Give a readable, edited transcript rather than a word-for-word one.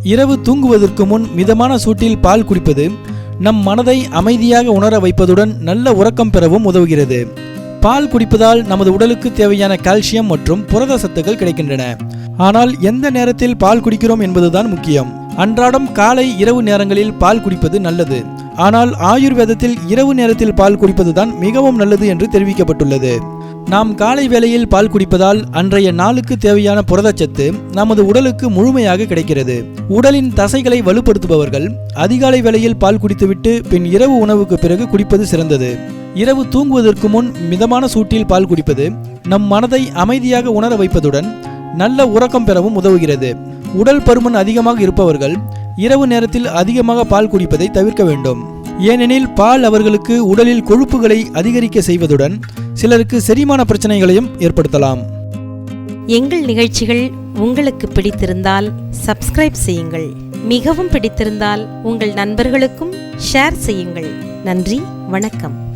இரவு தூங்குவதற்கு முன் மிதமான சூட்டில் பால் குடிப்பது நம் மனதை அமைதியாக உணர வைப்பதுடன் நல்ல உறக்கம் பெறவும் உதவுகிறது. பால் குடிப்பதால் நமது உடலுக்கு தேவையான கால்சியம் மற்றும் புரத சத்துக்கள் கிடைக்கின்றன. ஆனால் எந்த நேரத்தில் பால் குடிக்கிறோம் என்பதுதான் முக்கியம். அன்றாடம் காலை இரவு நேரங்களில் பால் குடிப்பது நல்லது. ஆனால் ஆயுர்வேதத்தில் இரவு நேரத்தில் பால் குடிப்பதுதான் மிகவும் நல்லது என்று தெரிவிக்கப்பட்டுள்ளது. நாம் காலை வேளையில் பால் குடிப்பதால் அன்றைய நாளுக்கு தேவையான புரதச்சத்து நமது உடலுக்கு முழுமையாக கிடைக்கிறது. உடலின் தசைகளை வலுப்படுத்துபவர்கள் அதிகாலை வேளையில் பால் குடித்துவிட்டு பின் இரவு உணவுக்கு பிறகு குடிப்பது சிறந்தது. இரவு தூங்குவதற்கு முன் மிதமான சூட்டில் பால் குடிப்பது நம் மனதை அமைதியாக உணர வைப்பதுடன் நல்ல உறக்கம் பெறவும் உதவுகிறது. உடல் பருமன் அதிகமாக இருப்பவர்கள் இரவு நேரத்தில் அதிகமாக பால் குடிப்பதை தவிர்க்க வேண்டும். ஏனெனில் பால் அவர்களுக்கு உடலில் கொழுப்புகளை அதிகரிக்க செய்வதுடன் சிலருக்கு செரிமான பிரச்சனைகளையும் ஏற்படுத்தலாம். எங்கள் நிகழ்ச்சிகள் உங்களுக்கு பிடித்திருந்தால் சப்ஸ்கிரைப் செய்யுங்கள். மிகவும் பிடித்திருந்தால் உங்கள் நண்பர்களுக்கும் ஷேர் செய்யுங்கள். நன்றி, வணக்கம்.